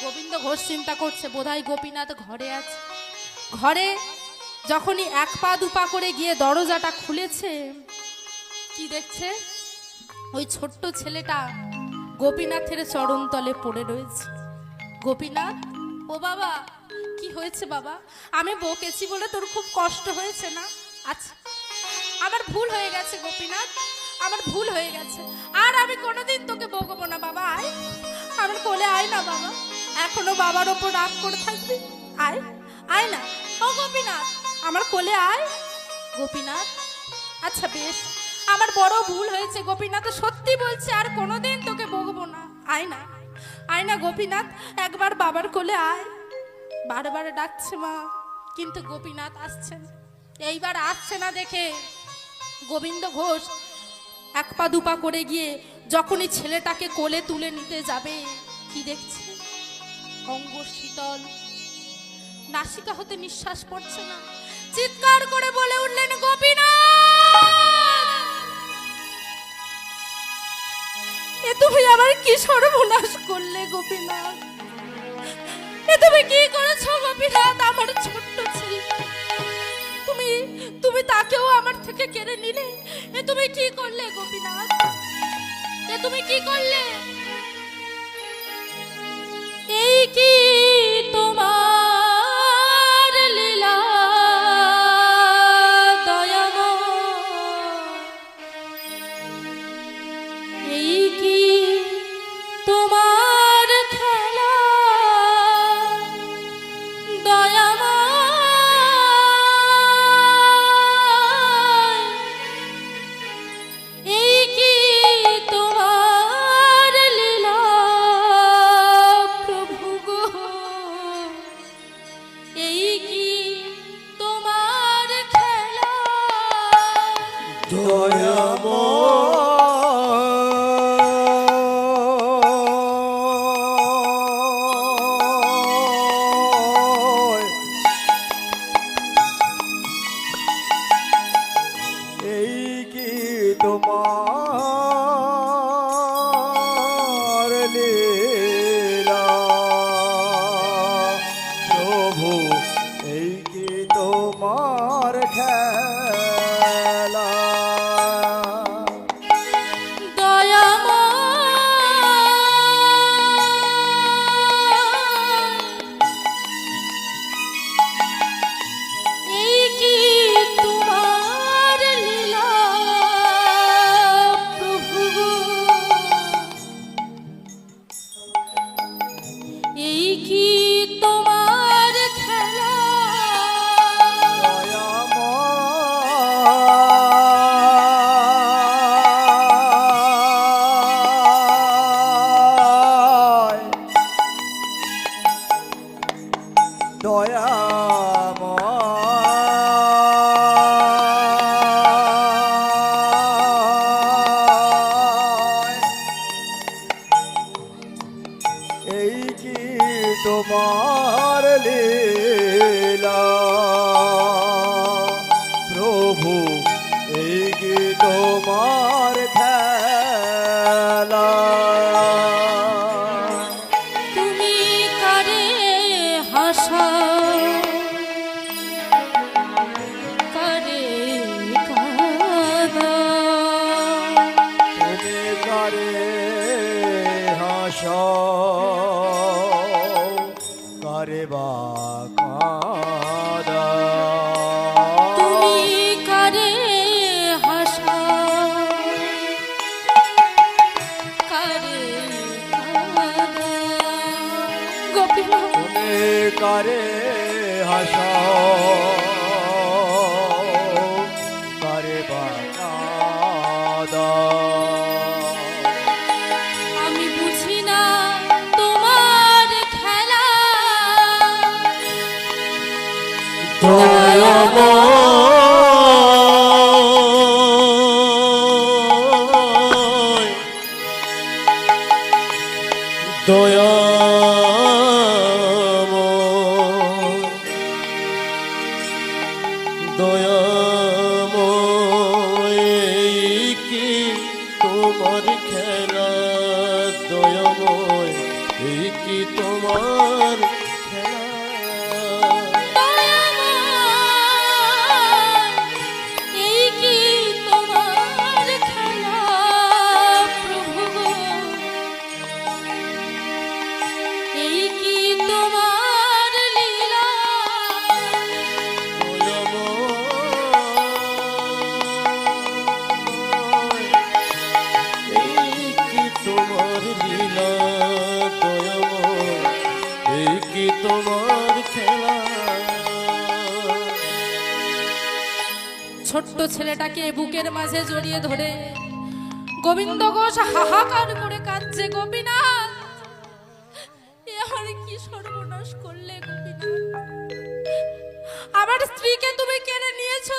গোবিন্দ ঘোষ চিন্তা করছে বোধহয় গোপীনাথ ঘরে আছে। ঘরে যখনই এক পা দুপা করে গিয়ে দরজাটা খুলেছে, কি দেখছে? ওই ছোট্ট ছেলেটা গোপীনাথের চরণতলে পড়ে রয়েছে। গোপীনাথ, ও বাবা, কি হয়েছে বাবা? আমি বকেছি বলে তোর খুব কষ্ট হয়েছে না? আচ্ছা, আমার ভুল হয়ে গেছে গোপীনাথ, আমার ভুল হয়ে গেছে। আর আমি কোনোদিন তোকে বকবো না বাবা। আয়, আমার কোলে আয় না বাবা। এখনো বাবার ওপর রাগ করে থাকবি? আয়, আয় না। ও গোপীনাথ, আমার কোলে আয়। গোপীনাথ, আচ্ছা বেশ, আমার বড় ভুল হয়েছে গোপীনাথ, সত্যি বলছি আর কোনোদিন তোকে বকবো না। আয় না, আয় না গোপীনাথ, একবার বাবার কোলে আয়। বারবার ডাকছে মা, কিন্তু গোপীনাথ আসছে না। এইবার আসছে না দেখে গোবিন্দ ঘোষ এক পা দুপা করে গিয়ে যখনই ছেলেটাকে কোলে তুলে নিতে যাবে, কি দেখছে? অঙ্গ শীতল, নাসিকা হতে নিঃশ্বাস পড়ছে না। চিৎকার করে বলে উঠলেন, গোপীনাথ, এ তুমি আবার কি সর্বনাশ করলে গোপীনাথ? এ তুমি কি করেছো গোপীনাথ? আমার ছোট্ট ছেলে, তুমি তুমি তাকেও আমার থেকে কেড়ে নিলে। এ তুমি কি করলে গোপীনাথ? এ তুমি কি করলে? এই কি তোমার লীলা দয়াময়? এই কি তোমার খেলা দয়াময়? এই কি তোমার লীলা প্রভু গো? এই কি তোমার খেলা? দয়াময়, এই কি তোমার লীলা প্রভু, এই কি তোমার খেলা? এই কি তোমার লীলা প্রভু গো? এই কি তোমার খেলা? এই কি তোমার লীলা প্রভু, এই কি তোমার খেলা? তুমি কারে হাসাও, কারে কাঁদাও? তুমি কারে হাসাও, কারে বা কাঁদাও? তুমি কারে হাসাও, কারে কাঁদাও? গোপীনাথ, তুমি কারে হাসাও, কারে বা কাঁদাও? আমি বুঝি না তোমার খেলা। দয়াময়, দয়াময়, দয়াময়, এই কি তোমার খেলা? দয়াময়, এই কি কি তোমার খেলা এই কি তোমার খেলা প্রভু গো? এই কি তোমার লীলা? এই কি তোমার লীলা দয়াময় এই কি তোমার খেলা ছোট্ট ছেলেটাকে বুকের মাঝে জড়িয়ে ধরে গোবিন্দ ঘোষ হাহাকার করে কাঁদছে। গোপীনাথ, এ আর কি সর্বনাশ করলে গোপীনাথ? আমার স্ত্রীকে তুমি কেড়ে নিয়েছো